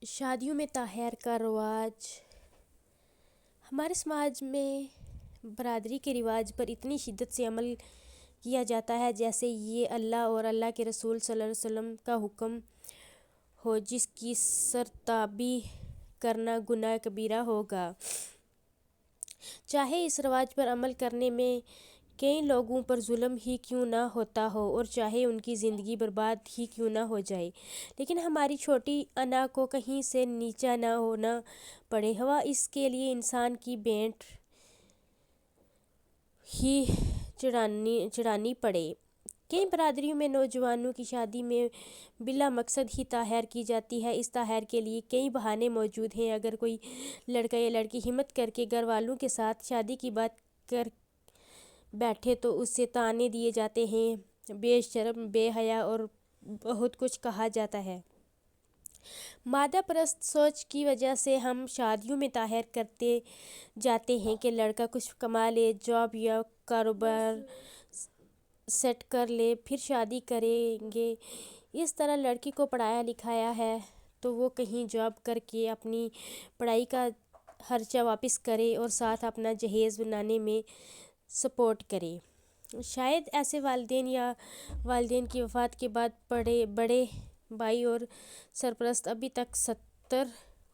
شادیوں میں تاخیر کا رواج ہمارے سماج میں برادری کے رواج پر اتنی شدت سے عمل کیا جاتا ہے جیسے یہ اللہ اور اللہ کے رسول صلی اللہ علیہ وسلم کا حکم ہو، جس کی سرتابی کرنا گناہ کبیرہ ہوگا۔ چاہے اس رواج پر عمل کرنے میں کئی لوگوں پر ظلم ہی کیوں نہ ہوتا ہو اور چاہے ان کی زندگی برباد ہی کیوں نہ ہو جائے، لیکن ہماری چھوٹی انا کو کہیں سے نیچا نہ ہونا پڑے، ہوا اس کے لیے انسان کی بھینٹ ہی چڑھانی پڑے۔ کئی برادریوں میں نوجوانوں کی شادی میں بلا مقصد ہی تاخیر کی جاتی ہے۔ اس تاخیر کے لیے کئی بہانے موجود ہیں۔ اگر کوئی لڑکا یا لڑکی ہمت کر کے گھر والوں کے ساتھ شادی کی بات کر بیٹھے تو اسے طعنے دیے جاتے ہیں، بے شرم، بے حیا اور بہت کچھ کہا جاتا ہے۔ مادہ پرست سوچ کی وجہ سے ہم شادیوں میں تاخیر کرتے جاتے ہیں کہ لڑکا کچھ کما لے، جاب یا کاروبار سیٹ کر لے، پھر شادی کریں گے۔ اس طرح لڑکی کو پڑھایا لکھایا ہے تو وہ کہیں جاب کر کے اپنی پڑھائی کا خرچہ واپس کرے اور ساتھ اپنا جہیز بنانے میں سپورٹ کرے۔ شاید ایسے والدین یا والدین کی وفات کے بعد بڑے بھائی اور سرپرست ابھی تک 70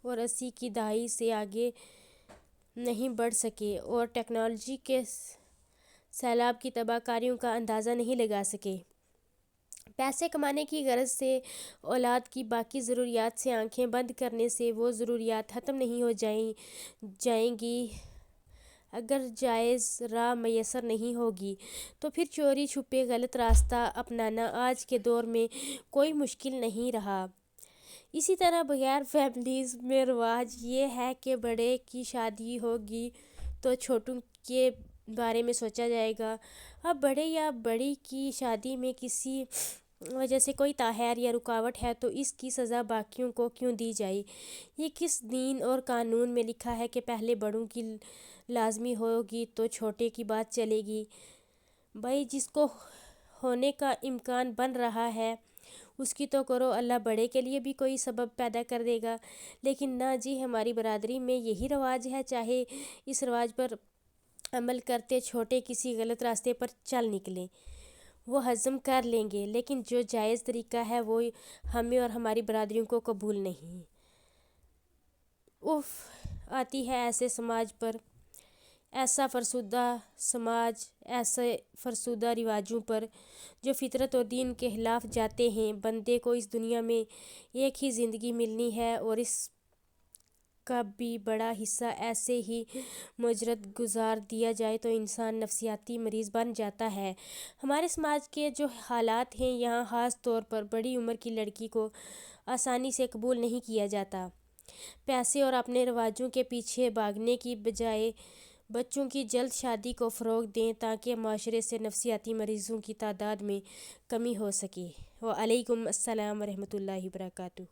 اور 80 کی دہائی سے آگے نہیں بڑھ سکے اور ٹیکنالوجی کے سیلاب کی تباہ کاریوں کا اندازہ نہیں لگا سکے۔ پیسے کمانے کی غرض سے اولاد کی باقی ضروریات سے آنکھیں بند کرنے سے وہ ضروریات ختم نہیں ہو جائیں گی۔ اگر جائز راہ میسر نہیں ہوگی تو پھر چوری چھپے غلط راستہ اپنانا آج کے دور میں کوئی مشکل نہیں رہا۔ اسی طرح بغیر فیملیز میں رواج یہ ہے کہ بڑے کی شادی ہوگی تو چھوٹوں کے بارے میں سوچا جائے گا۔ اب بڑے یا بڑی کی شادی میں کسی وجہ سے کوئی تاخیر یا رکاوٹ ہے تو اس کی سزا باقیوں کو کیوں دی جائے؟ یہ کس دین اور قانون میں لکھا ہے کہ پہلے بڑوں کی لازمی ہوگی تو چھوٹے کی بات چلے گی؟ بھائی، جس کو ہونے کا امکان بن رہا ہے اس کی تو کرو، اللہ بڑے کے لیے بھی کوئی سبب پیدا کر دے گا۔ لیکن نہ جی، ہماری برادری میں یہی رواج ہے، چاہے اس رواج پر عمل کرتے چھوٹے کسی غلط راستے پر چل نکلیں، وہ ہضم کر لیں گے، لیکن جو جائز طریقہ ہے وہ ہمیں اور ہماری برادریوں کو قبول نہیں۔ اف آتی ہے ایسے سماج پر، ایسا فرسودہ سماج، ایسے فرسودہ رواجوں پر جو فطرت اور دین کے خلاف جاتے ہیں۔ بندے کو اس دنیا میں ایک ہی زندگی ملنی ہے اور اس کا بھی بڑا حصہ ایسے ہی مجرد گزار دیا جائے تو انسان نفسیاتی مریض بن جاتا ہے۔ ہمارے سماج کے جو حالات ہیں، یہاں خاص طور پر بڑی عمر کی لڑکی کو آسانی سے قبول نہیں کیا جاتا۔ پیسے اور اپنے رواجوں کے پیچھے بھاگنے کی بجائے بچوں کی جلد شادی کو فروغ دیں تاکہ معاشرے سے نفسیاتی مریضوں کی تعداد میں کمی ہو سکے۔ وعلیکم السلام ورحمۃ اللہ وبرکاتہ۔